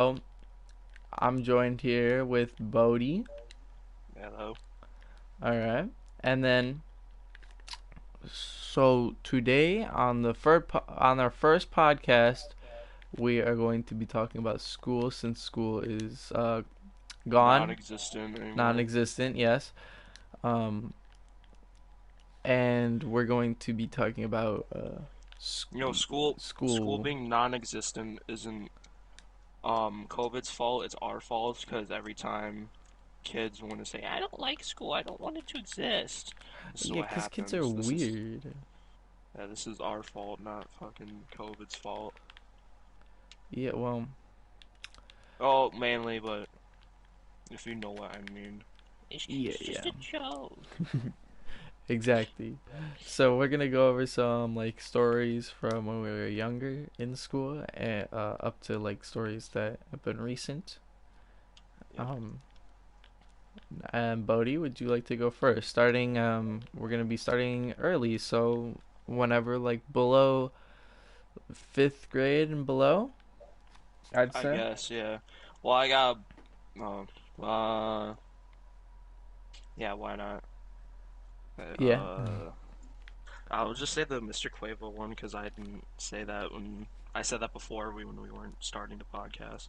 Oh, I'm joined here with Bodie. Hello. All right. And then so today on on our first podcast, we are going to be talking about school since school is gone, Non-existent anymore. non-existent, yes. Um and we're going to be talking about You know, school school. being non-existent isn't COVID's fault. It's our fault because every time kids want to say, "I don't like school. I don't want it to exist," this is Yeah, what cuz kids are happens. weird. This is our fault, not fucking COVID's fault. Yeah, well, Oh, mainly, but if you know what I mean. yeah, It's just yeah. a joke. Exactly. So we're gonna go over some like stories from when we were younger in school, and up to like stories that have been recent. Yep. Um, and Bodhi, would you like to go first? Starting, we're gonna be starting early, so whenever like below fifth grade and below, I'd I say. guess, yeah. Well, I got, uh, uh, yeah, why not? Yeah. Uh, I'll just say the Mr. Quavo one because I didn't say that when I said that before when we weren't starting the podcast.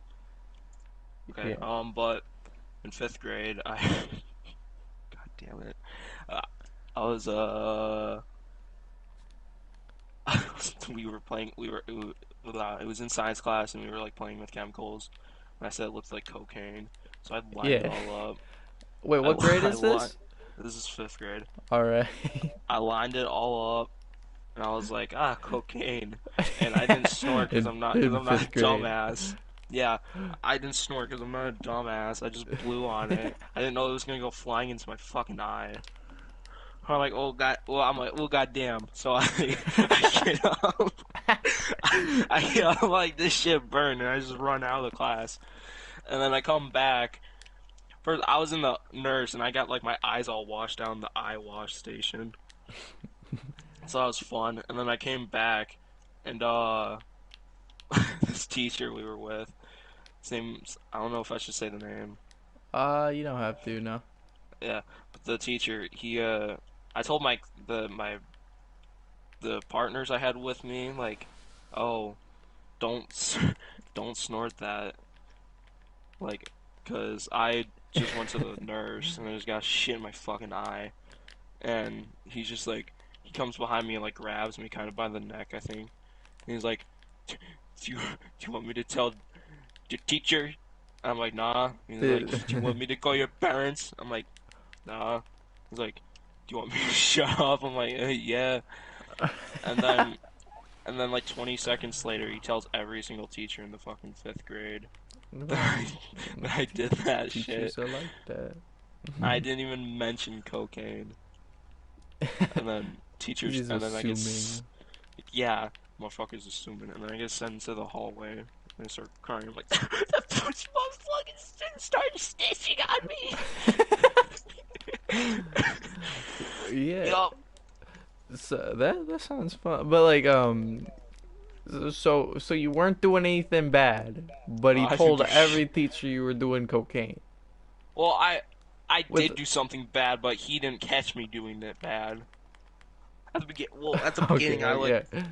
Okay. Yeah. But in fifth grade, I God damn it, uh, I was we were playing it was in science class and we were like playing with chemicals and I said it looked like cocaine, so I lined it Yeah. all up. Wait, what grade I is lined this? This is fifth grade. All right. I lined it all up and I was like, cocaine. And I didn't snort because In I'm not a fifth grade. dumbass. Yeah, I didn't snort because I'm not a dumbass. I just blew on it. I didn't know it was gonna go flying into my fucking eye. I'm like, oh god. Well, I'm like, oh goddamn. So I get up. I get up like this shit burned, and I just run out of the class. And then I come back. First, I was in the nurse, and I got like my eyes all washed down the eye wash station. So that was fun. And then I came back, and this teacher we were with. His name, I don't know if I should say the name. You don't have to, no. Yeah, but the teacher, I told the partners I had with me, like, oh, don't, don't snort that, like, cause I just went to the nurse and I just got shit in my fucking eye, and he's just like, he comes behind me and like grabs me kind of by the neck, I think, and he's like, do you want me to tell your teacher? I'm like, nah. He's like, Dude. do you want me to call your parents? I'm like, nah. He's like, do you want me to shut up? I'm like, yeah. And then, and then like 20 seconds later, he tells every single teacher in the fucking fifth grade that Well, I did that shit. teachers are like that. I didn't even mention cocaine. And then He's and then I get, assuming. yeah, motherfuckers assuming. And then I get sent into the hallway. And I start crying. I'm like, that pussy motherfucking started snitching on me. Yeah. Yup. So that sounds fun, but like so you weren't doing anything bad, but he I didn't told do shit. every teacher you were doing cocaine. Well, I With did do something bad, but he didn't catch me doing it bad. At the okay, beginning, I like okay.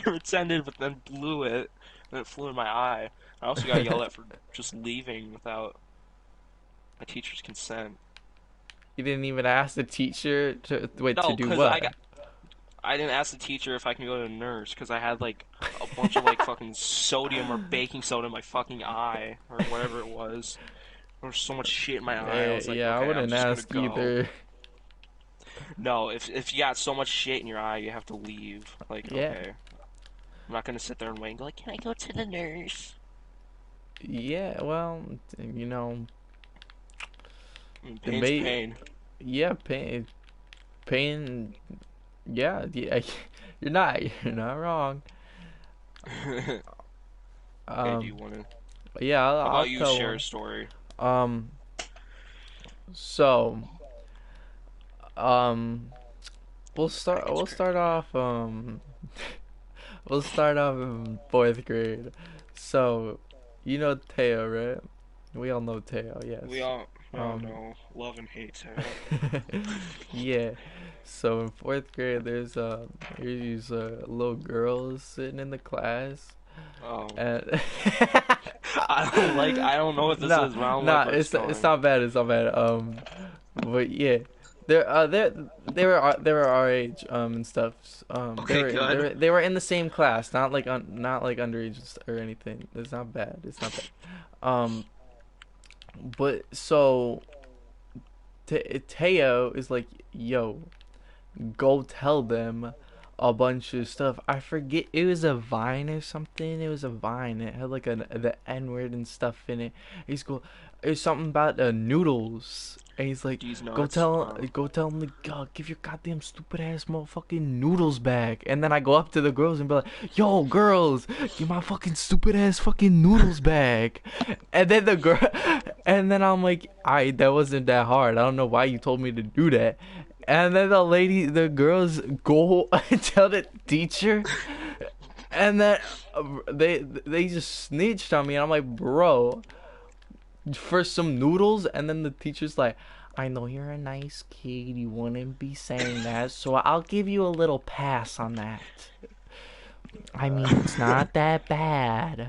pretended, but then blew it, and it flew in my eye. I also got yelled at for just leaving without my teacher's consent. You didn't even ask the teacher to wait to No, do because what? I didn't ask the teacher if I can go to the nurse because I had like a bunch of like fucking sodium or baking soda in my fucking eye or whatever it was. There was so much shit in my eye. I was like, Yeah, I okay, I'm wouldn't just gonna ask go. either. No, if you got so much shit in your eye, you have to leave. Like, Yeah, okay, I'm not gonna sit there and wait and go like, can I go to the nurse? yeah. Well, you know, I mean, pain's debate. pain. Yeah, pain. Yeah, yeah. You're not wrong. Okay, do you Um, wanna? yeah, How I'll about you tell share a one. story? Um, so, um, we'll start. Crack is We'll crack. start off. We'll start off in fourth grade. So, You know Teo, right? We all know Teo, We yes. all we all Um, know love and hate Teo. yeah. So in fourth grade, there's these little girls sitting in the class, Oh, and I don't know what this nah, is, but I don't like nah, where it's it's going. not bad, it's not bad. But yeah, they were our age and stuff. Okay, good. They were in the same class, not like underage or anything. It's not bad. It's not bad. Um, but so Teo is like, yo, go tell them a bunch of stuff. I forget, it was a Vine or something. It was a Vine. It had like the N word and stuff in it. He's go, it's something about noodles. And he's like, These nuts. go tell him to give your goddamn stupid ass motherfucking noodles back. And then I go up to the girls and be like, yo, girls, give my fucking stupid ass fucking noodles back. And then and then I'm like, that wasn't that hard. I don't know why you told me to do that. And then the girls go and tell the teacher, and then they just snitched on me. And I'm like, bro, for some noodles. And then the teacher's like, I know you're a nice kid. You wouldn't be saying that, so I'll give you a little pass on that. I mean, it's not that bad.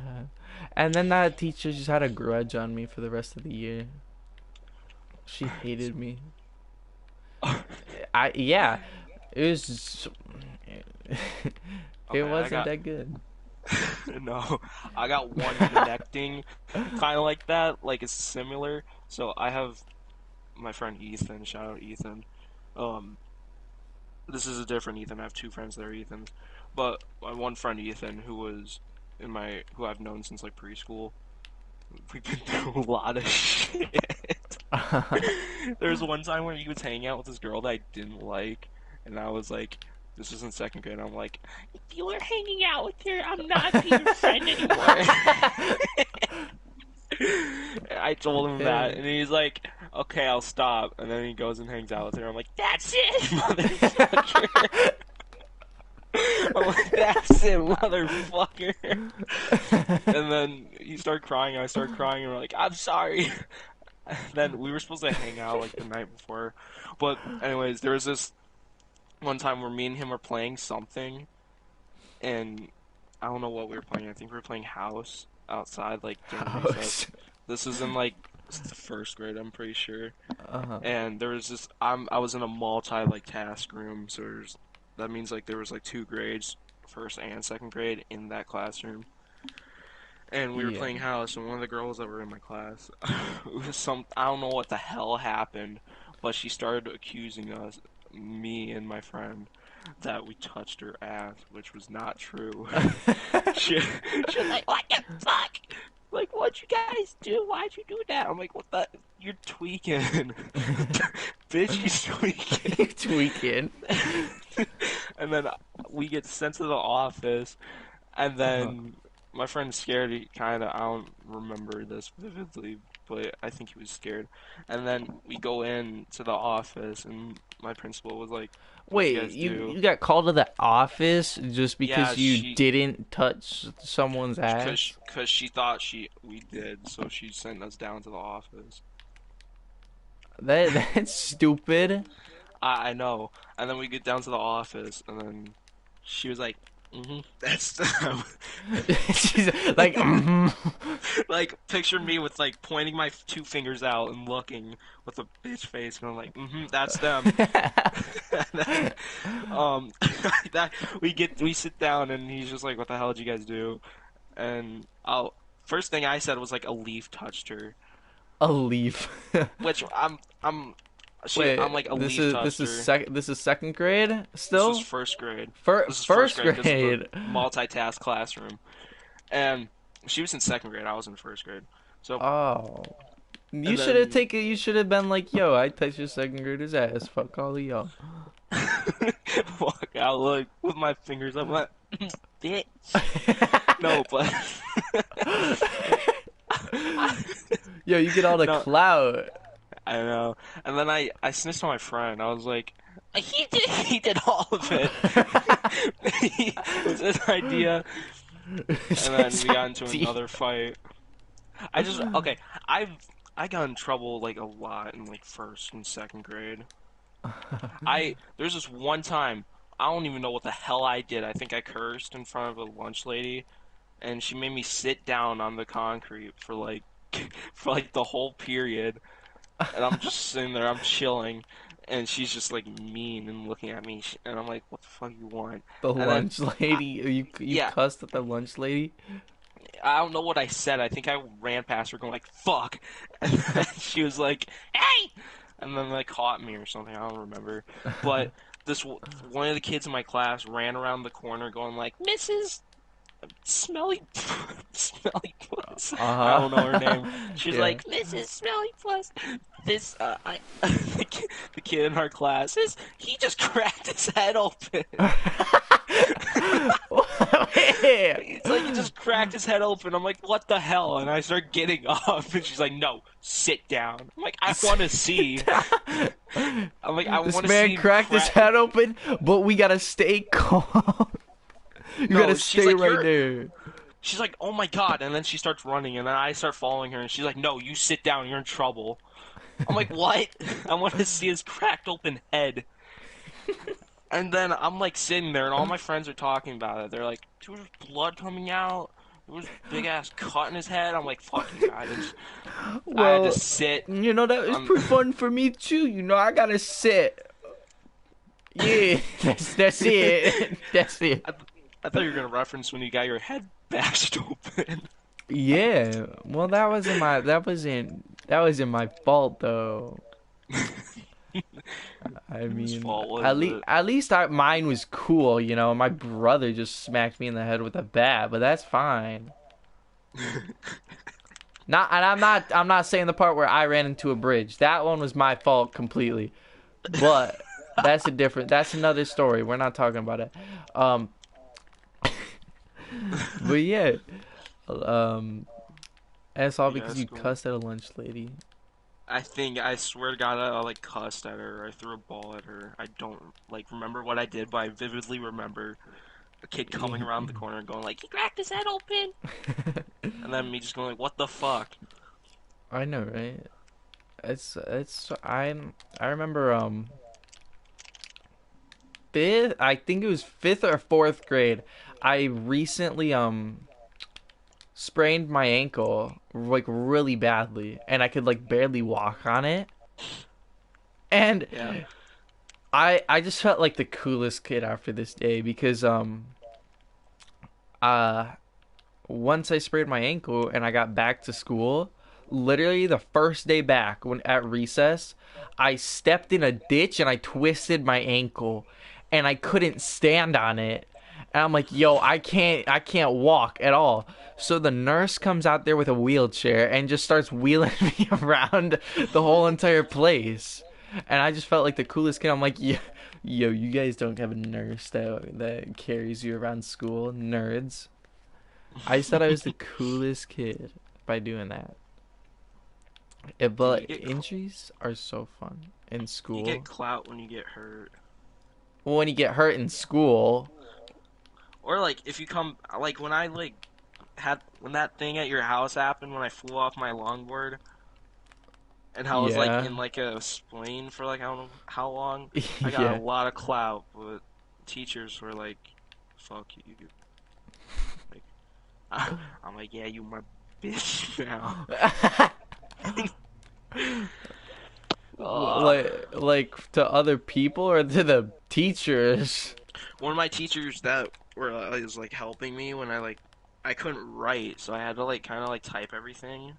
And then that teacher just had a grudge on me for the rest of the year. She hated me. Yeah, it was just, it Okay, I wasn't got that good. no. I got one connecting, kind of like that. Like it's similar. So I have my friend Ethan. Shout out Ethan. Um, this is a different Ethan. I have two friends that are Ethans, but my one friend Ethan, who I've known since like preschool. We've been through a lot of shit. There was one time where he was hanging out with this girl that I didn't like, and I was like, this was in second grade. I'm like, if you were hanging out with her, I'm not your friend anymore. I told him that, Yeah. and he's like, okay, I'll stop. And then he goes and hangs out with her. I'm like, that's it, motherfucker. I'm like, that's it, motherfucker. And then he started crying, I started crying, and we're like, I'm sorry. And then we were supposed to hang out like the night before. But anyways, there was this one time where me and him were playing something, and I don't know what we were playing. I think we were playing house outside like during House. recess. This was in like the first grade, I'm pretty sure. Uh-huh. And there was this I was in a multi like task room, so that means like there was like two grades, first and second grade in that classroom. And we were Yeah. playing house, and one of the girls that were in my class, it was I don't know what the hell happened, but she started accusing us, me and my friend, that we touched her ass, which was not true. She was like, "What the fuck? Like, what'd you guys do? Why'd you do that?" I'm like, "What the? You're tweaking, bitch. You tweaking." You tweaking. And then we get sent to the office, and Uh-huh. then my friend's scared. He kind of, I don't remember this vividly, but I think he was scared. And then we go in to the office, and my principal was like, "What'd you Wait, guys do?" you got called to the office just Yeah, because you didn't touch someone's ass? cause she thought we did, so she sent us down to the office. That's stupid. I know. And then we get down to the office, and then she was like, that's them." She's like, mm-hmm. Like, picture me with like pointing my two fingers out and looking with a bitch face, and I'm like, that's them. And then, that we sit down, and he's just like, "What the hell did you guys do?" And first thing I said was like, "A leaf touched her," A leaf. which I'm Wait, like, "A leaf touched her." this is second grade This was still? first grade. This is first First grade because of the grade. multitask classroom. And she was in second grade. I was in first grade. So, Oh. and then, You should have been like, yo, I touched your second grader's ass. Fuck all of y'all. walk out like with my fingers up, like, bitch. No, but Yo, you get all the no, clout. I know. And then I snitched on my friend. I was like, he did all of it. It was his idea. And then we got into another fight. I just okay. I've I got in trouble like a lot in like first and second grade. I there's this one time I don't even know what the hell I did. I think I cursed in front of a lunch lady, and she made me sit down on the concrete for like for like the whole period. And I'm just sitting there, I'm chilling, and she's just like mean and looking at me, and I'm like, "What the fuck you want?" The And then, lunch lady. You yeah, cussed at the lunch lady. I don't know what I said. I think I ran past her, going like, "Fuck," and then she was like, "Hey!" And then like caught me or something. I don't remember. But this one of the kids in my class ran around the corner, going like, "Mrs. Smelly, Smelly Puss." I Uh don't know her huh. name. She's Yeah. like, "Mrs. Smelly Puss, this the kid in our class is he just cracked his head open." Yeah. It's like he just cracked his head open. I'm like, "What the hell?" And I start getting up, and she's like, "No, sit down." I'm like, "I want to see." I'm like, "I This want to man see him cracked his crack." head open, but we gotta stay calm. You gotta No, she's stay like, right "You're." there. She's like, "Oh my God!" And then she starts running, and then I start following her, and she's like, "No, you sit down. You're in trouble." I'm like, "What?" I want to see his cracked open head. And then I'm like sitting there, and all my friends are talking about it. They're like, "There was blood coming out. There was a big ass cut in his head." I'm like, "Fuck you." I had to Well, sit that was on. pretty fun for me too. I gotta sit. Yeah, that's it. That's it. I, I thought you were gonna reference when you got your head bashed open. Yeah. Well, that wasn't my fault though. I Whose mean, fault at was least it? mine was cool. My brother just smacked me in the head with a bat, but that's fine. Not, and I'm not saying the part where I ran into a bridge. That one was my fault completely. But that's another story. We're not talking about it. Um, but yeah, um, and it's all Yeah, because that's you cool. cussed at a lunch lady. I swear to God, I like cussed at her. I threw a ball at her. I don't like remember what I did, but I vividly remember a kid coming around the corner and going like, "He cracked his head open," and then me just going like, "What the fuck?" I know, right? I remember fifth. I think it was fifth or fourth grade. I recently sprained my ankle like really badly, and I could like barely walk on it. And Yeah. I just felt like the coolest kid after this day because uh once I sprained my ankle and I got back to school, literally the first day back when at recess, I stepped in a ditch and I twisted my ankle and I couldn't stand on it. And I'm like, "Yo, I can't walk at all." So the nurse comes out there with a wheelchair and just starts wheeling me around the whole entire place. And I just felt like the coolest kid. I'm like, yo, you guys don't have a nurse that carries you around school, nerds. I just thought I was the coolest kid by doing that. Yeah, But injuries are so fun in you get school. clout when you get hurt. Well, when you get hurt in school, Or like if you come like when I like had when that thing at your house happened when I flew off my longboard and I was like yeah, in like a spleen for like I don't know how long. I got a yeah. lot of clout, but teachers were like, "Fuck you." Like I'm like, "Yeah, you my bitch now." Uh, like to other people or to the teachers. One of my teachers that were was like helping me when I couldn't write, so I had to like kind of like type everything.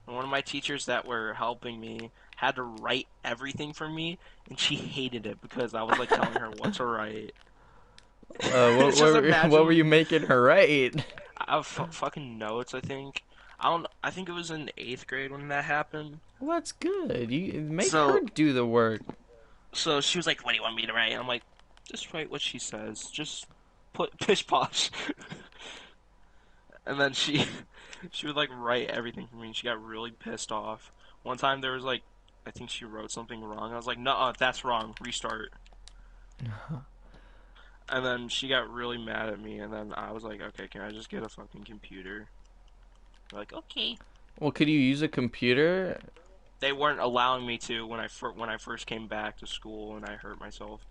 And one of my teachers that were helping me had to write everything for me, and she hated it because I was like telling her what to write. What, It's just what were imagine you making her write? I have fucking notes. I think I don't. I think it was in eighth grade when that happened. Well, that's good. You make her So do the work. so she was like, "What do you want me to write?" And I'm like, "Just write what she says. Just put pish posh." And then she would like write everything for me. And she got really pissed off. One time there was like I think she wrote something wrong. I was like, "No, that's wrong. Restart." And then she got really mad at me. And then I was like, "Okay, can I just get a fucking computer?" They're like, "Okay." Well, could you use a computer? They weren't allowing me to when I first came back to school and I hurt myself.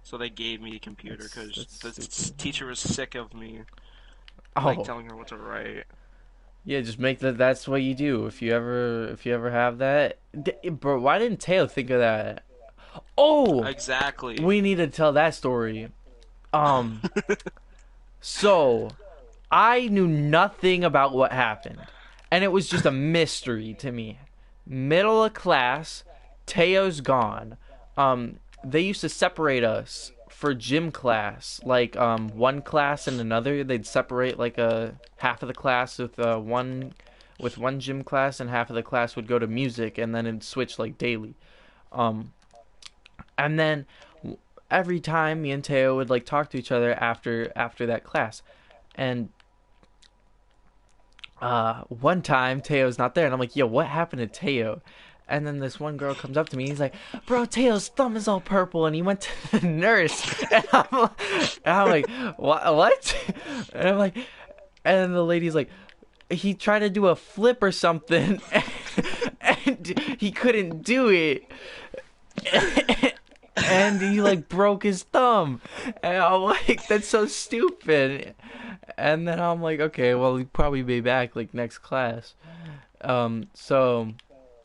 So they gave me a computer because That's the stupid. teacher was sick of me like Oh, telling her what to write. yeah, just make that. That's what you do if you ever have that. Bro, why didn't Teo think of that? Oh, Exactly. we need to tell that story. Um, so I knew nothing about what happened, and it was just a mystery to me. Middle of class, Teo's gone. They used to separate us for gym class, like one class and another. They'd separate like a half of the class with one gym class, and half of the class would go to music, and then it'd switch like daily. Um, and then every time me and Teo would like talk to each other after that class, and one time Teo's not there, and I'm like, yo, what happened to Teo? And then this one girl comes up to me. He's like, bro, Teo's thumb is all purple, and he went to the nurse. And I'm like, what? And I'm like, and then the lady's like, he tried to do a flip or something, and he couldn't do it. And he like broke his thumb, and I'm like, that's so stupid. And then I'm like, okay, well, he'll probably be back like next class. So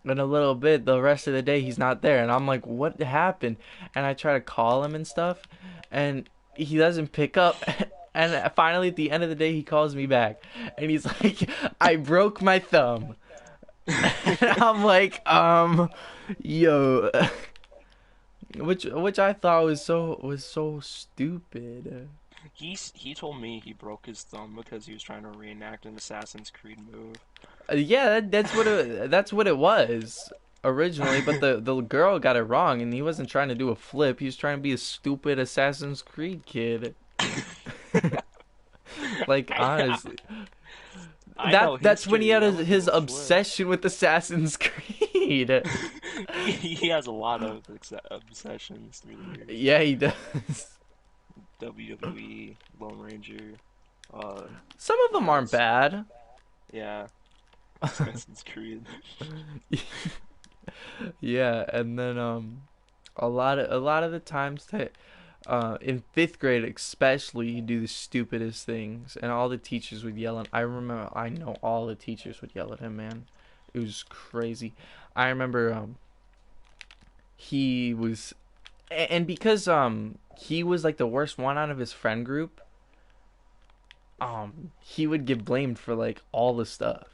in a little bit, the rest of the day he's not there, and I'm like, what happened? And I try to call him and stuff, and he doesn't pick up. And finally, at the end of the day, he calls me back, and he's like, I broke my thumb. And I'm like, yo, which I thought was so stupid. He told me he broke his thumb because he was trying to reenact an Assassin's Creed move. Yeah, that's what it was originally, but the girl got it wrong, and he wasn't trying to do a flip. He was trying to be a stupid Assassin's Creed kid. Like I, honestly, I know that's when he history. had I would do his a flip. obsession with Assassin's Creed. He has a lot of obsessions through the years. Yeah, he does. WWE, Lone Ranger, uh, Some of them aren't Podast. bad. Yeah, Assassin's Creed. Yeah, and then a lot of the times that in fifth grade especially you do the stupidest things, and all the teachers would yell. And I know all the teachers would yell at him, man. It was crazy. I remember he was, and because he was like the worst one out of his friend group, he would get blamed for like all the stuff.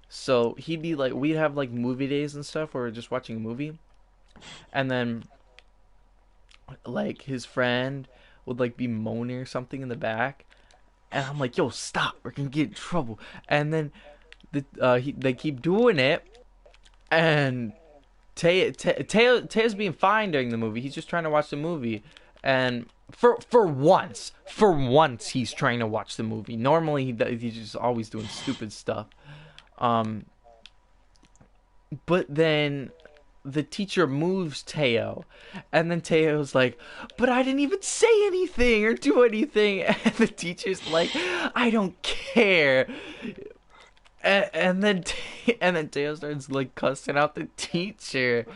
So he'd be like, we'd have like movie days and stuff where we're just watching a movie, and then like his friend would like be moaning or something in the back, and I'm like, yo, stop, we're gonna get in trouble. And then they keep doing it, and Teo's being fine during the movie. He's just trying to watch the movie, and for once he's trying to watch the movie. Normally he's just always doing stupid stuff. Um, but then the teacher moves Teo, and then Teo's like, "But I didn't even say anything or do anything." And the teacher's like, "I don't care." And then Teo starts like cussing out the teacher.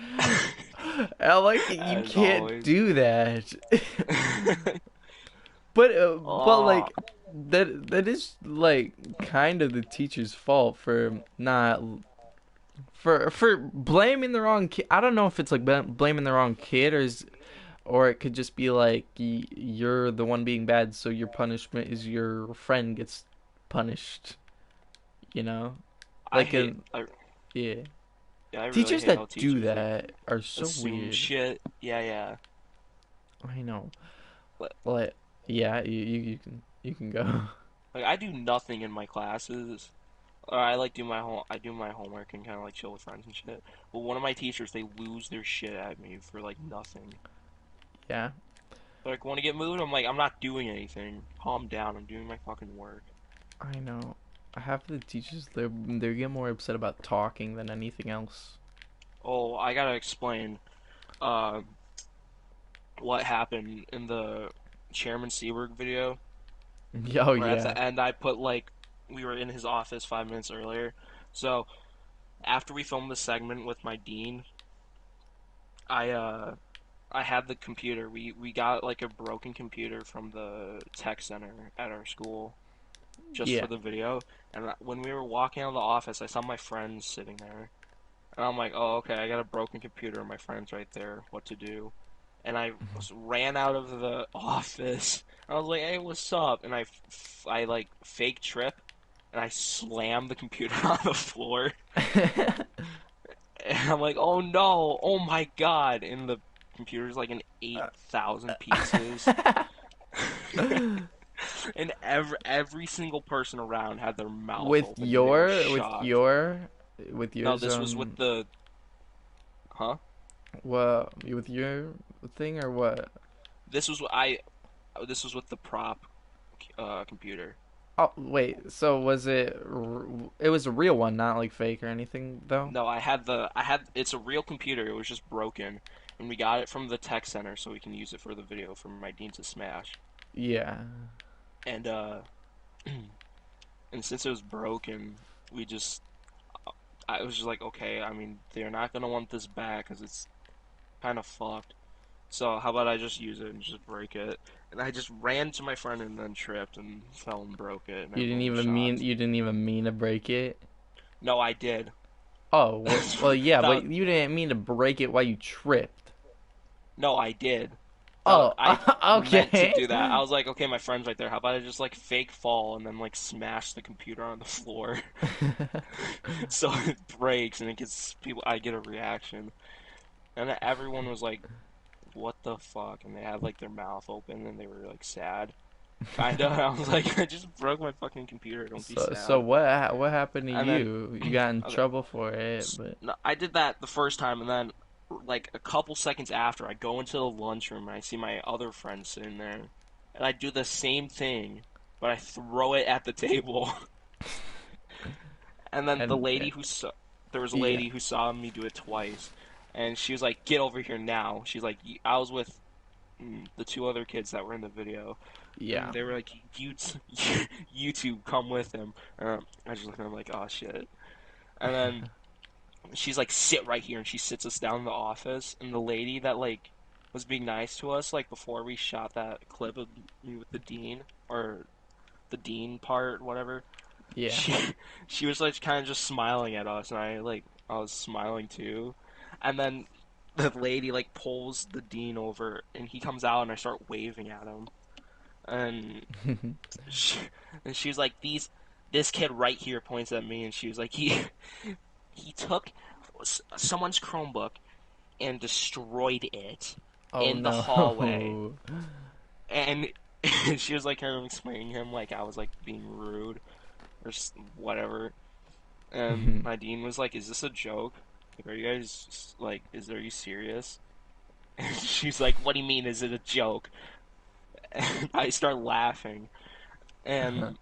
And I'm like, "You As can't always. do that." But Oh, like that is like kind of the teacher's fault for not for blaming the wrong kid. I don't know if it's like blaming the wrong kid, or it could just be like you're the one being bad, so your punishment is your friend gets punished. You know, I like hate. in I yeah, Yeah, I really teachers hate that how do teachers like that are so assume weird. shit. Yeah, yeah. I know, But like yeah, you can go. like I do nothing in my classes. Or I like do my home. I do my homework and kind of like chill with friends and shit. But one of my teachers, they lose their shit at me for like nothing. Yeah, They're like, want to get moved? I'm like, I'm not doing anything. Calm down. I'm doing my fucking work. I know. Half of the teachers they get more upset about talking than anything else. Oh, I gotta explain. Uh, what happened in the Chairman Seaberg video? Oh Where at yeah. the end I put like we were in his office 5 minutes earlier. So after we filmed the segment with my dean, I I had the computer. We got like a broken computer from the tech center at our school just for Yeah. the video. And when we were walking out of the office, I saw my friends sitting there, and I'm like, oh, okay, I got a broken computer. My friend's right there. What to do? And I ran out of the office. I was like, hey, what's up? And I like fake trip, and I slammed the computer on the floor. And I'm like, oh no, oh my god. And the computer's like in 8,000 pieces. And every single person around had their mouth with open and they were your with shocked. your with No, yours this was with the huh? what with your thing or what? This was this was with the prop computer. Oh wait, so was it was a real one, not like fake or anything though? No, I had it's a real computer. It was just broken, and we got it from the tech center so we can use it for the video for my Dean to smash. Yeah. And and since it was broken, we just I was just like, okay, I mean, they're not gonna want this back because it's kind of fucked. So how about I just use it and just break it? And I just ran to my friend and then tripped and fell and broke it, and everyone was shocked. You didn't even mean to break it. No, I did. Oh, well yeah, but that you didn't mean to break it while you tripped. no, I did. Oh, I meant to okay. do that. I was like, okay, my friend's right there. How about I just like fake fall and then like smash the computer on the floor so it breaks and it gets people. I get a reaction, and everyone was like, "What the fuck?" And they had like their mouth open and they were like sad. Kinda. I was like, I just broke my fucking computer. Don't be So sad. what happened to And then you? You got in okay, trouble for it, but no, I did that the first time, and then like a couple seconds after, I go into the lunchroom and I see my other friend sitting there, and I do the same thing, but I throw it at the table. And then the and lady who saw, there was a yeah, lady who saw me do it twice, and she was like, "Get over here now." She's like, I was with the two other kids that were in the video, and yeah. they were like, you two come with him." I just looked at them like, "Oh shit." And then she's like, "Sit right here," and she sits us down in the office. And the lady that like was being nice to us like before we shot that clip of me with the dean or the dean part, whatever. Yeah. She she was like kind of just smiling at us, and I was smiling too. And then the lady like pulls the dean over, and he comes out, and I start waving at him, and she, and she's like, this kid right here points at me, and she was like, he took someone's Chromebook and destroyed it Oh in the hallway. no. And she was like kind of explaining him like I was like being rude or whatever. And my dean was like, "Is this a joke? Like, are you guys like, are you serious?" And she's like, "What do you mean? Is it a joke?" And I start laughing, and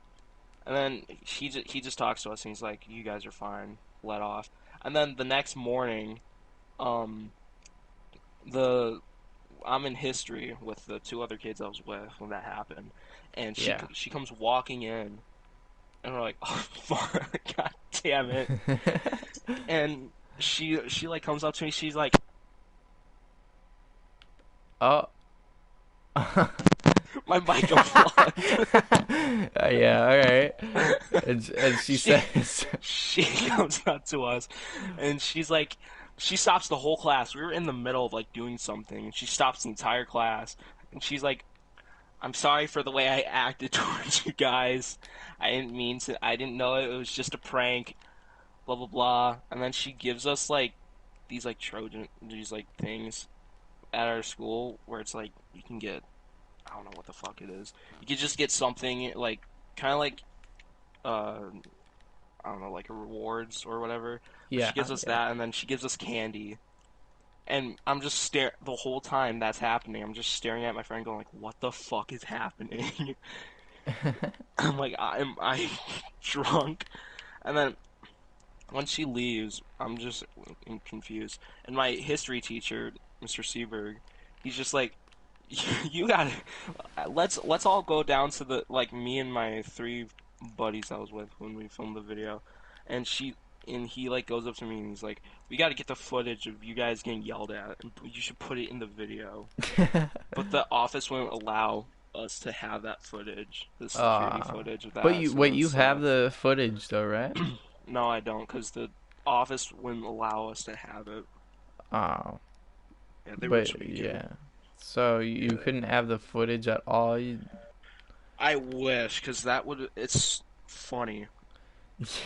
then he just talks to us, and he's like, "You guys are fine. Let off." And then the next morning, um, the I'm in history with the two other kids I was with when that happened, and Yeah. she comes walking in, and we're like, "Oh fuck, god damn it!" And she like comes up to me, she's like, Oh. "My mic unplugged." Yeah, all right. And she she says, she comes up to us, and she's like, she stops the whole class. We were in the middle of like doing something, and she stops the entire class, and she's like, "I'm sorry for the way I acted towards you guys. I didn't mean to. I didn't know it was just a prank. Blah blah blah." And then she gives us like these like things at our school where it's like you can get, I don't know what the fuck it is. You could just get something like kind of like uh I don't know, like a rewards or whatever. But yeah, she gives us yeah. that, and then she gives us candy. And I'm just stare the whole time that's happening. I'm just staring at my friend, going like, "What the fuck is happening?" I'm like, "Am I drunk?" And then once she leaves, I'm just confused. And my history teacher, Mr. Seberg, he's just like, "You gotta let's all go down to the like me and my three buddies I was with when we filmed the video," and and he like goes up to me and he's like, "We got to get the footage of you guys getting yelled at, and you should put it in the video." But the office won't allow us to have that footage, the security Ah. footage of But that. you So wait, then you have stuff. the footage though, right? No, I don't, because the office wouldn't allow us to have it. Oh. Yeah, they were But tweaking. yeah. So you Yeah, couldn't have the footage at all. I wish, because that would. It's funny.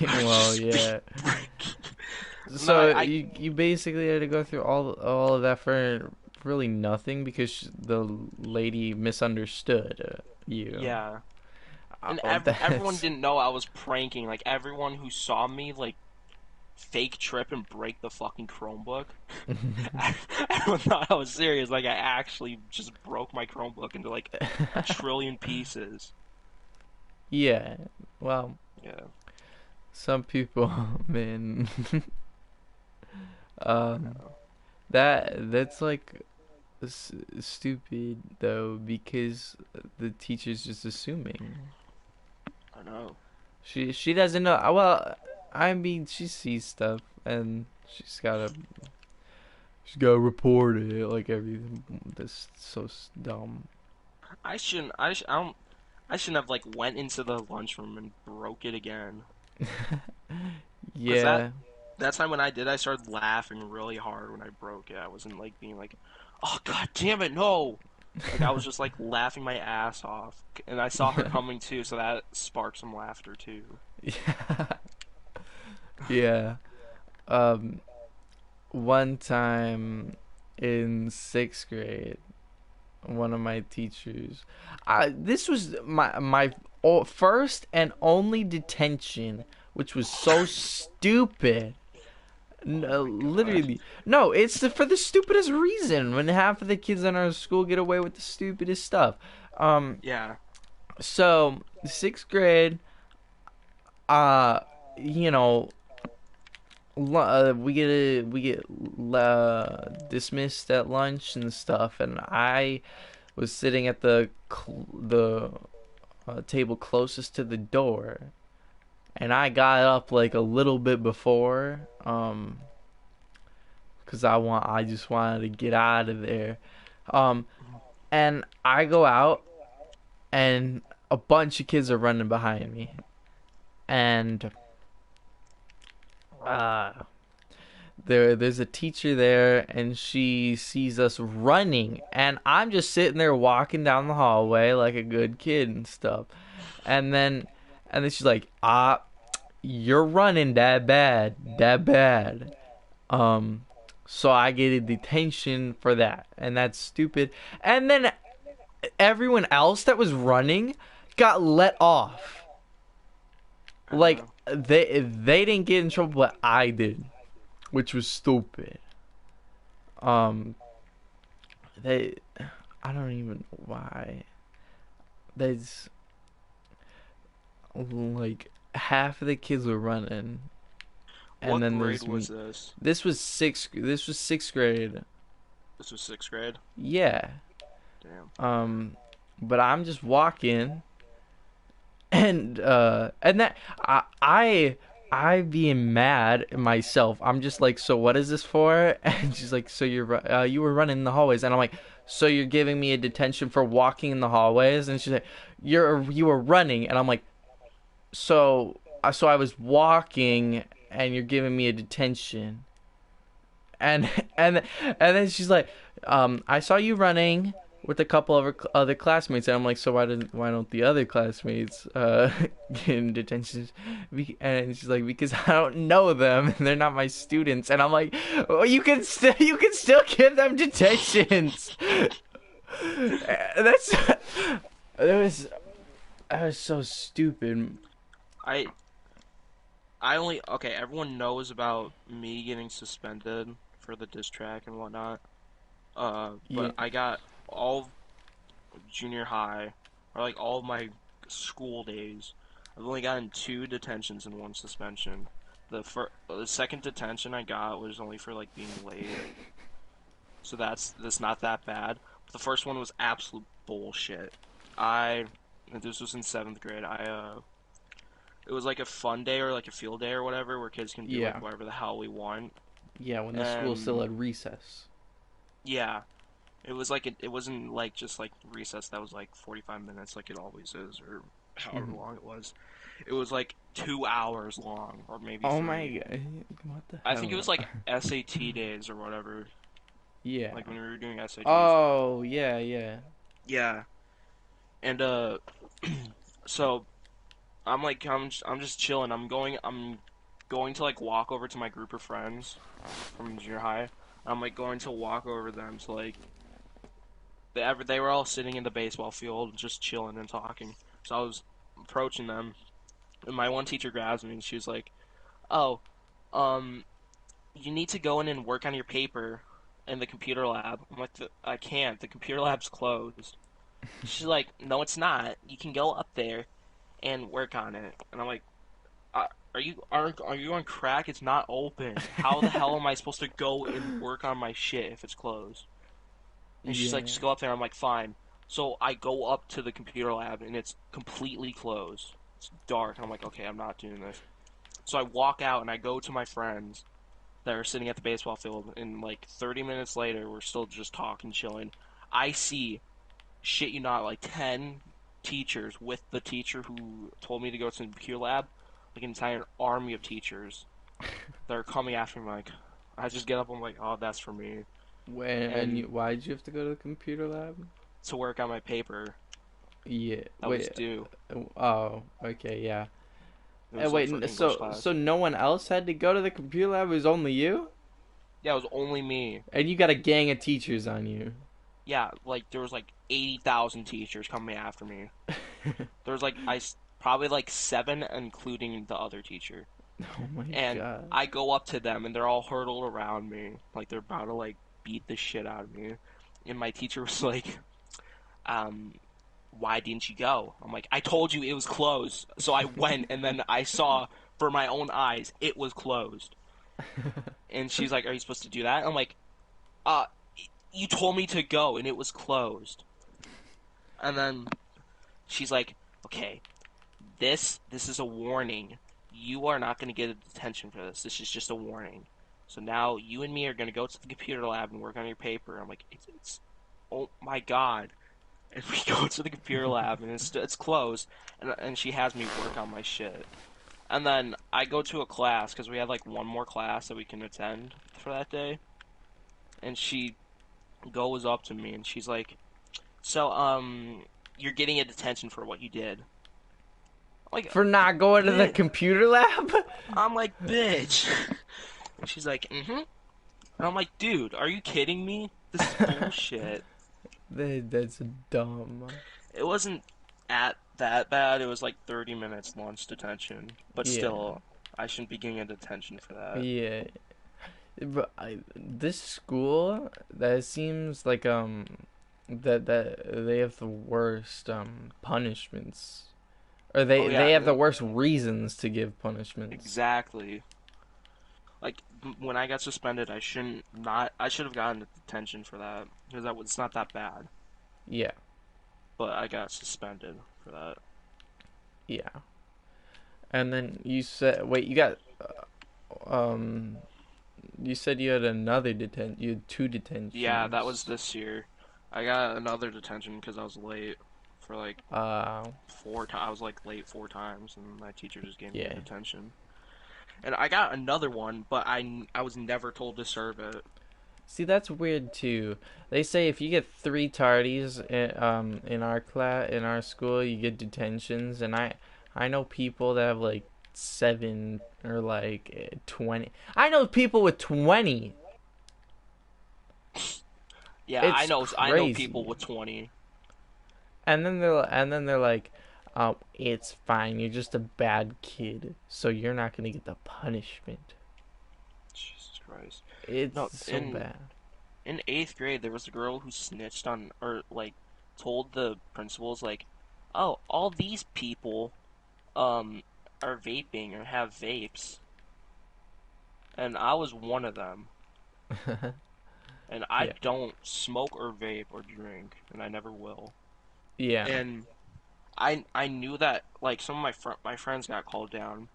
Well, Just be yeah. breaking. No, So you basically had to go through all of that for really nothing because the lady misunderstood you. yeah. And Oh, everyone that's didn't know I was pranking. Like everyone who saw me like fake trip and break the fucking Chromebook, everyone thought I was serious. Like I actually just broke my Chromebook into like a trillion pieces. yeah. Well, Yeah, some people, man, I um, know. that's like stupid though because the teacher's just assuming. I know. She doesn't know. Well, I mean, she sees stuff and she's gotta report it like everything. That's so dumb. I shouldn't. I don't. I shouldn't have like went into the lunchroom and broke it again. Cause Yeah. that time when I did, I started laughing really hard when I broke it. I wasn't like being like, "Oh God damn it, no!" Like I was just like laughing my ass off, and I saw her coming too, so that sparked some laughter too. Yeah. Yeah. Um, one time in sixth grade, one of my teachers, this was my first and only detention, which was so stupid. Oh No, my God. literally, no. It's for the stupidest reason. When half of the kids in our school get away with the stupidest stuff. Um, Yeah. so sixth grade, uh, you know, we get dismissed at lunch and stuff, and I was sitting at the table closest to the door, and I got up like a little bit before, cause I just wanted to get out of there, um, and I go out, and a bunch of kids are running behind me, and uh there's a teacher there and she sees us running and I'm just sitting there walking down the hallway like a good kid and stuff. And then she's like, you're running that bad. Um so I get a detention for that and that's stupid. And then everyone else that was running got let off. I Like know. they didn't get in trouble but I did, which was stupid. Um, they, I don't even know why. There's like half of the kids were running, and What then grade there's was this? this was sixth. This was sixth grade. This was sixth grade. Yeah. Damn. Um, but I'm just walking, and that I being mad at myself. I'm just like, so what is this for? And she's like, so you were running in the hallways, and I'm like, so you're giving me a detention for walking in the hallways? And she's like, you were running, and I'm like, so I was walking, and you're giving me a detention, and and then she's like, I saw you running with a couple of other classmates, and I'm like, so why don't the other classmates get in detention? And she's like, because I don't know them, and they're not my students, and I'm like, well, you can still give them detentions. That's that was that was so stupid. I I only okay. Everyone knows about me getting suspended for the diss track and whatnot. Yeah, But I got all junior high, or like all of my school days. I've only gotten two detentions and one suspension. The second detention I got was only for like being late, so that's not that bad. But the first one was absolute bullshit. I This was in seventh grade. it was like a fun day or like a field day or whatever where kids can do like Yeah. whatever the hell we want. Yeah, when the school still And had recess. yeah, it was like it wasn't like just like recess that was like 45 minutes like it always is or however Hmm. long it was. It was like 2 hours long or maybe Oh my 3. god. What the I think it hell? was like SAT days or whatever, Yeah. like when we were doing SATs. Oh, yeah, yeah. Yeah, and so I'm just chilling. I'm going to like walk over to my group of friends from junior high. I'm like going to walk over them to like they were all sitting in the baseball field just chilling and talking. So I was approaching them, and my one teacher grabs me and she was like, "Oh, um, you need to go in and work on your paper in the computer lab." I'm like, "I can't. The computer lab's closed." She's like, "No, it's not. You can go up there and work on it." And I'm like, are you on crack? It's not open. How the hell am I supposed to go and work on my shit if it's closed?" And she's like, Yeah. "Just go up there." I'm like, "Fine." So I go up to the computer lab and it's completely closed. It's dark. I'm like, "Okay, I'm not doing this." So I walk out and I go to my friends that are sitting at the baseball field, and like 30 minutes later, we're still just talking, chilling. I see, shit you not, like 10 teachers with the teacher who told me to go to the computer lab, like an entire army of teachers that are coming after me. Like, I just get up, I'm like, "Oh, that's for me." And Why did you have to go to the computer lab? to work on my paper Yeah. that was Wait. due. Oh, okay, yeah. It was like Wait, for English so class. no one else had to go to the computer lab? It was only you? Yeah, it was only me. And you got a gang of teachers on you. Yeah, like there was like 80,000 teachers coming after me. There was like probably like 7 including the other teacher. Oh my And god. I go up to them and they're all hurdled around me like they're about to like beat the shit out of me. And my teacher was like, um "Why didn't you go?" I'm like, "I told you it was closed." So I went and then I saw for my own eyes it was closed. And she's like, "Are you supposed to do that?" I'm like, "Uh you told me to go and it was closed." And then she's like, "Okay, this is a warning. You are not going to get a detention for this. This is just a warning. So now you and me are going to go to the computer lab and work on your paper." I'm like, it's oh my god." And we go to the computer lab and it's closed, and she has me work on my shit. And then I go to a class because we had like one more class that we can attend for that day. And she goes up to me and she's like, "So you're getting a detention for what you did." I'm like, For not going to the "Bitch." computer lab? I'm like, "Bitch." And she's like, "Mm-hmm." And I'm like, "Dude, are you kidding me? This is bullshit." That's dumb. It wasn't at that bad. It was like 30 minutes lunch detention. But Yeah. still, I shouldn't be getting a detention for that. Yeah. But this school, that seems like that they have the worst punishments, or Oh they yeah, have the worst reasons to give punishments. exactly. Like when I got suspended, I should have gotten a detention for that because it's not that bad. Yeah. But I got suspended for that. Yeah. And then you said, wait, um you said you had you had two Yeah, that was detentions. this year. I got another detention because I was late for like Uh, 4 times. I was like late 4 times, and my teacher just gave me a yeah. detention. And I got another one, but I was never told to serve it. See, that's weird too. They say if you get three tardies in our in our school, you get detentions, and I know people that have like 7 or like 20. I know people with 20. Yeah, It's I know people crazy. with 20. And then they're like, "Oh, it's fine. You're just a bad kid, so you're not gonna get the punishment." Jesus Christ. No, It's so bad. in 8th grade there was a girl who snitched on or like told the principals like, "Oh, all these people um are vaping or have vapes." And I was one of them. And I Yeah. don't smoke or vape or drink, and I never will. Yeah. And I knew that like some of my friends got called down,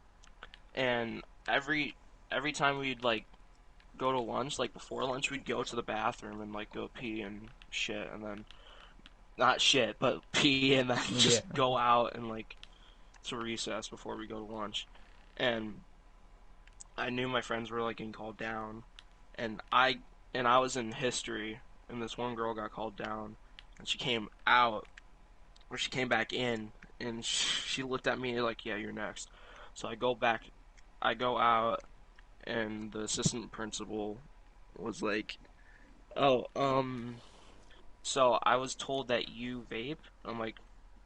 and every time we'd like go to lunch, like before lunch, we'd go to the bathroom and like go pee and shit, and then not shit, but pee, and then Yeah. just go out and like to recess before we go to lunch. And I knew my friends were like getting called down, and I was in history, and this one girl got called down, and she came out, or she came back in, and she looked at me like, "Yeah, you're next." So I go back, I go out, and the assistant principal was like, "Oh, so I was told that you vape." I'm like,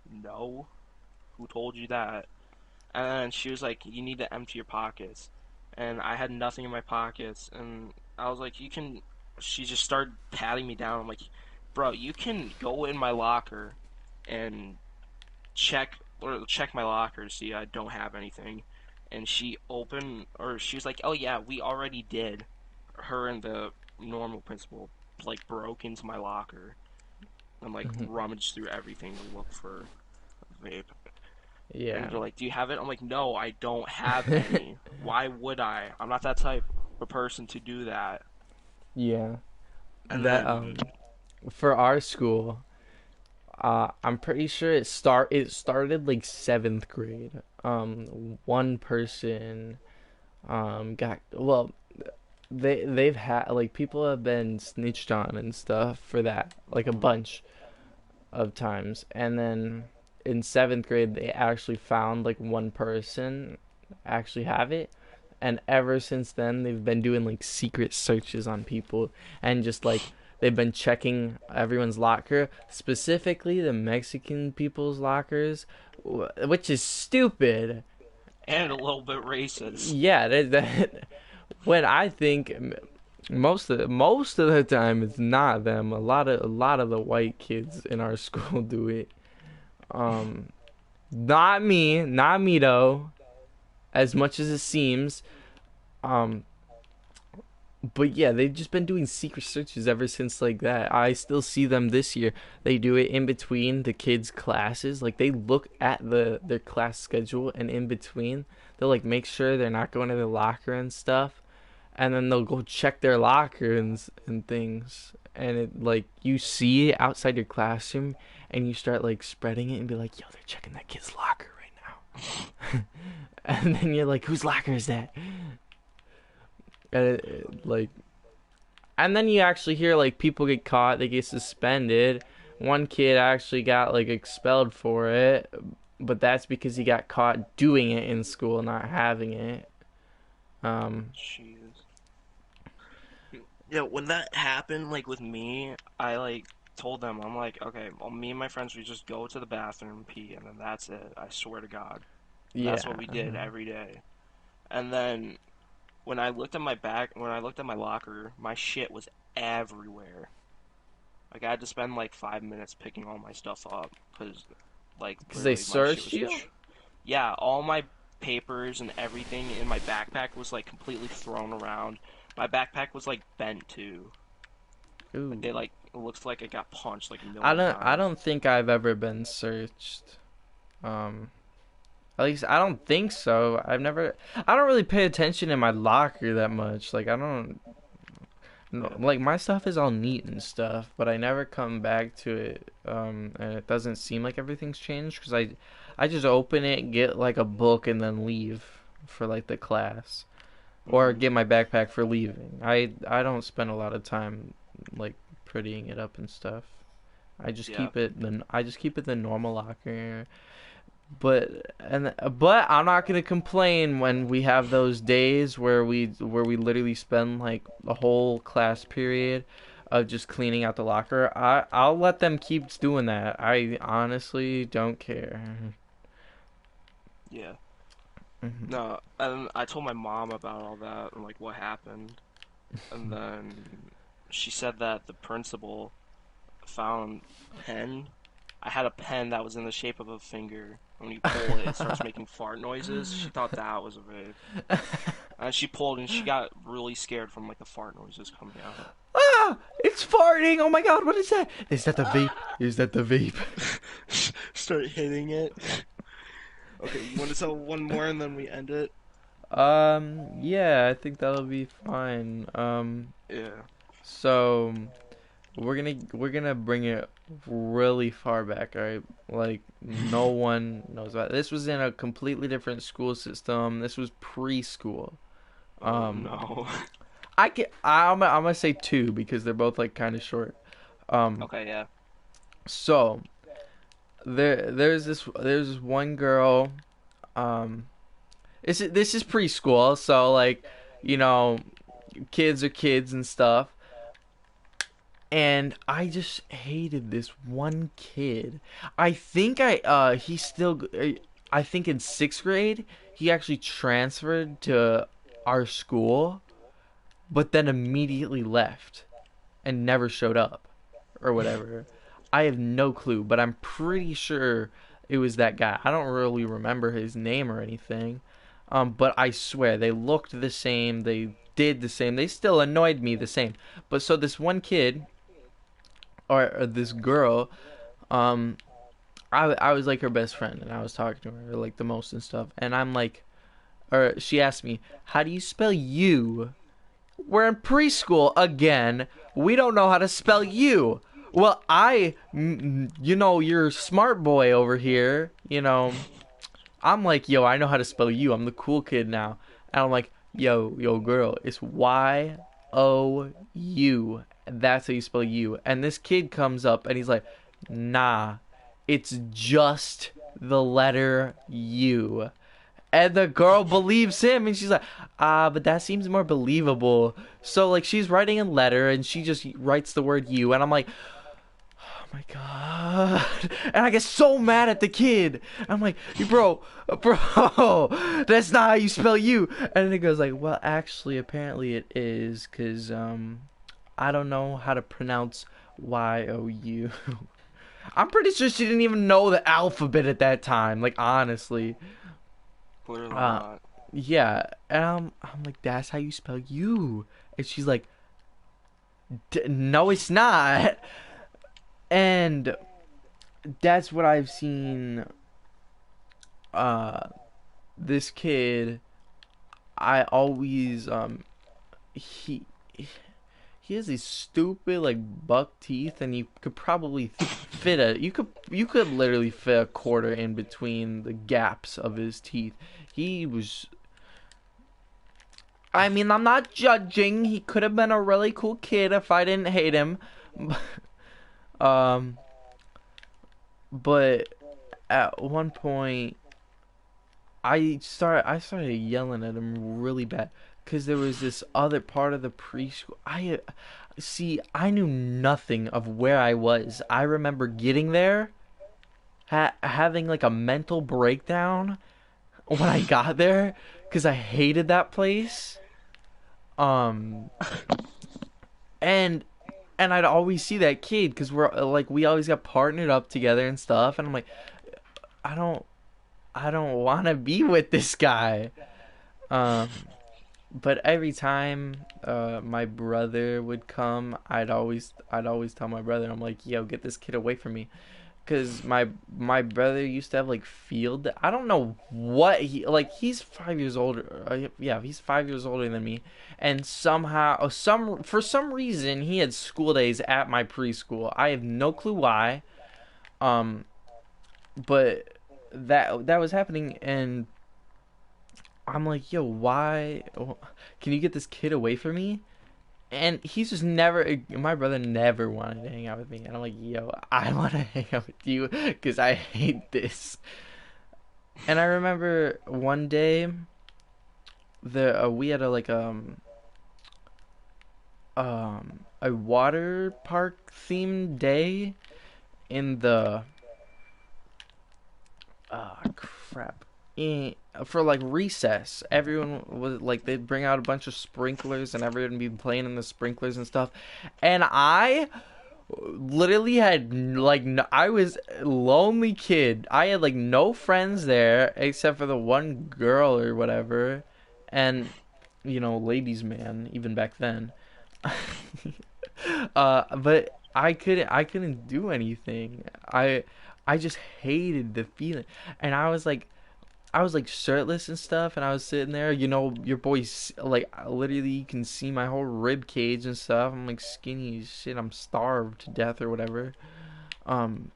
"No, who told you that?" And she was like, "You need to empty your pockets." And I had nothing in my pockets, and I was like, "You can." She just started patting me down. I'm like, "Bro, you can go in my locker and check my locker to see I don't have anything." And she was like, "Oh yeah, we already did." Her and the normal principal like broke into my locker and like rummaged through everything to look for a vape. And Yeah. they're like, "Do you have it?" I'm like, "No, I don't have any. Why would I? I'm not that type of person to do that." Yeah. And That then, for our school, I'm pretty sure it started like seventh grade. One person got well. They've had like people have been snitched on and stuff for that like a mhm, bunch of times, and then in seventh grade they actually found like one person actually have it, and ever since then they've been doing like secret searches on people, and just like they've been checking everyone's locker, specifically the Mexican people's lockers, which is stupid. and a little bit racist. Yeah, that when I think most of the time it's not them. A lot of the white kids in our school do it. Um, not me though. As much as it seems, um, but yeah, they've just been doing secret searches ever since like that. I still see them this year. They do it in between the kids' classes. Like they look at their class schedule, and in between they'll like make sure they're not going to the locker and stuff, and then they'll go check their locker and things. And it like you see it outside your classroom, and you start like spreading it and be like, "Yo, they're checking that kid's locker right now." And then you're like, "Whose locker is that?" And like, and then you actually hear like people get caught, they get suspended. One kid actually got like expelled for it, but that's because he got caught doing it in school, not having it. Um, Jesus. Yeah, when that happened, like with me, I like told them, I'm like, "Okay, well, me and my friends, we just go to the bathroom, pee, and then that's it. I swear to God." And that's what yeah, we did every day. And then when I looked at my locker, my shit was everywhere. Like I had to spend like 5 minutes picking all my stuff up because, like, because they literally my shit searched was you. yeah, all my papers and everything in my backpack was like completely thrown around. My backpack was like bent too. Ooh, Like it looks like it got punched like a I million don't, I times. don't think I've ever been searched. Um, at least I don't think so. I don't really pay attention in my locker that much. Like I don't, no, Yeah. like my stuff is all neat and stuff, but I never come back to it. And it doesn't seem like everything's changed because I just open it, get like a book, and then leave for like the class, or Mhm. get my backpack for leaving. I don't spend a lot of time like prettying it up and stuff. Yeah. I just keep it the normal locker. But I'm not gonna complain when we have those days where we literally spend like the whole class period of just cleaning out the locker. I'll let them keep doing that. I honestly don't care. Yeah. Mhm. No, and I told my mom about all that and like what happened, and then she said that the principal found a pen. I had a pen that was in the shape of a finger. When you pull it, it starts making fart noises. She thought that was a vape. And she pulled and she got really scared from like the fart noises coming out. Ah! It's farting! Oh my god, what is that? Is that the vape? Is that the vape? Start hitting it. Okay, you want to tell one more and then we end it? Yeah, I think that'll be fine. Yeah. So we're gonna bring it really far back, alright? Like no one knows about it. This was in a completely different school system. This was preschool. Oh Um, no. I'm gonna say two because they're both like kind of short. Um, Okay, yeah. so there's this one girl. Um, this is preschool, so like, you know, kids are kids and stuff. And I just hated this one kid. I think he still I think in 6th grade he actually transferred to our school, but then immediately left and never showed up or whatever. I have no clue, but I'm pretty sure it was that guy. I don't really remember his name or anything. But I swear they looked the same, they did the same, they still annoyed me the same. But so this one kid or this girl, um, I was like her best friend, and I was talking to her like the most and stuff. And I'm like, or she asked me, "How do you spell you?" We're in preschool again. We don't know how to spell you. Well, you're a smart boy over here. I'm like, yo, I know how to spell you. I'm the cool kid now. And I'm like, yo, girl, it's Y-O-U. That's how you spell you. And this kid comes up and he's like, nah, it's just the letter U. And the girl believes him and she's like, but that seems more believable. So like she's writing a letter and she just writes the word you and I'm like, oh my god. And I get so mad at the kid. I'm like, bro, that's not how you spell you. And then it goes like, well, actually, apparently it is, cause I don't know how to pronounce Y-O-U. I'm pretty sure she didn't even know the alphabet at that time. Like honestly, Clearly uh, not. yeah. And I'm like, that's how you spell you. And she's like, no, it's not. And that's what I've seen. Uh, this kid, I always he he has these stupid like buck teeth, and you could probably fit you could literally fit a quarter in between the gaps of his teeth. He was. I mean, I'm not judging. He could have been a really cool kid if I didn't hate him. um, but at one point I started yelling at him really bad because there was this other part of the preschool. I knew nothing of where I was. I remember getting there, having like a mental breakdown when I got there because I hated that place. Um, and I'd always see that kid because we always got partnered up together and stuff, and I'm like, I don't I don't want to be with this guy. Um, but every time my brother would come, I'd always tell my brother, I'm like, "Yo, get this kid away from me." Cause my brother used to have like field. I don't know what he's 5 years older. Yeah, he's 5 years older than me, and somehow for some reason he had school days at my preschool. I have no clue why. Um, but that was happening, and I'm like, yo, why? Can you get this kid away from me? And he's just never. My brother never wanted to hang out with me, and I'm like, yo, I want to hang out with you because I hate this. And I remember one day, we had a water park themed day in the crap for like recess. Everyone was like, they'd bring out a bunch of sprinklers and everyone would be playing in the sprinklers and stuff, and I literally had like I was a lonely kid. I had like no friends there except for the one girl or whatever, and ladies man even back then. But I couldn't do anything. I I just hated the feeling, and I was like shirtless and stuff, and I was sitting there, your boy's like literally you can see my whole rib cage and stuff. I'm like skinny as shit. I'm starved to death or whatever. Um,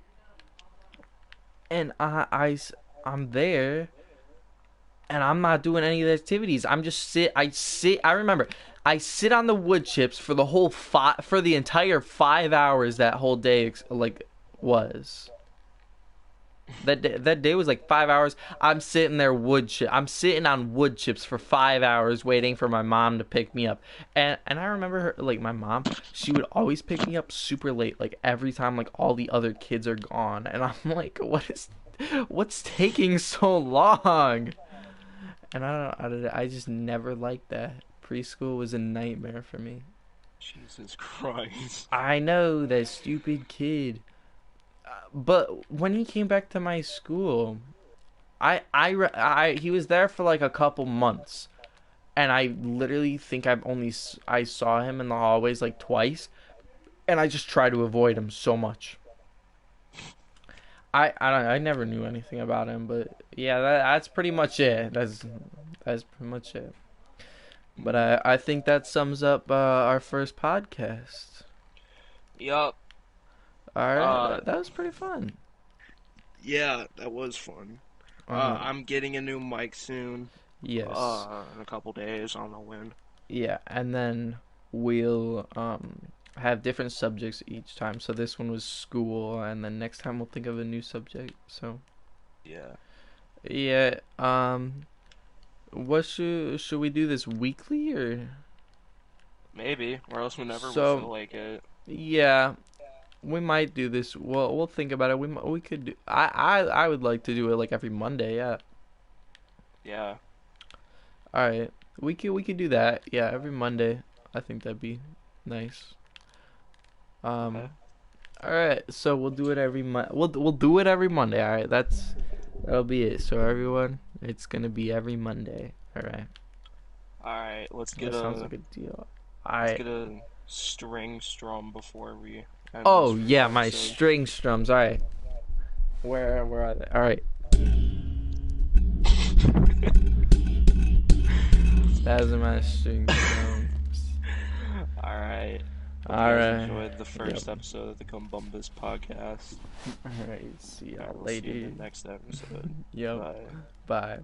and I'm there, and I'm not doing any of the activities. I'm just sit. I sit. I remember. I sit on the wood chips for the entire 5 hours that whole day like was. That day was like 5 hours. I'm sitting there I'm sitting on wood chips for 5 hours waiting for my mom to pick me up. And I remember her, like my mom, she would always pick me up super late, like every time like all the other kids are gone. And I'm like, what's taking so long? And I just never liked that. Preschool was a nightmare for me. Jesus Christ. I know that stupid kid. But when he came back to my school, he was there for like a couple months, and I literally think I saw him in the hallways like twice, and I just try to avoid him so much. I never knew anything about him, but yeah, that's pretty much it. That's pretty much it. But I think that sums up our first podcast. Yup. All right, Uh, that was pretty fun. yeah, that was fun. Uh-huh. I'm getting a new mic soon. Yes. In a couple days. I don't know when. Yeah, and then we'll have different subjects each time. So this one was school, and then next time we'll think of a new subject. So Yeah. yeah, what should we do this weekly or? Maybe, or else whenever we So feel like it. yeah, we might do this. We'll think about it. We could do. I would like to do it like every Monday. Yeah. Yeah. All right. We could do that. Yeah, every Monday. I think that'd be nice. Okay. Um. All right. So we'll do it every we'll do it every Monday. All right. That'll be it. So everyone, it's gonna be every Monday. All right. All right. That sounds like a deal. All let's right. get a string strum before we end this Oh yeah, my episode. string strums. All right. Where are they? All right. Those are my string strums. All right. Hope you All guys right. enjoyed the Yep. first episode of the Cumbumbis podcast. All right. See All y'all right, we'll see you in later. the next episode. Yep. Bye. Bye.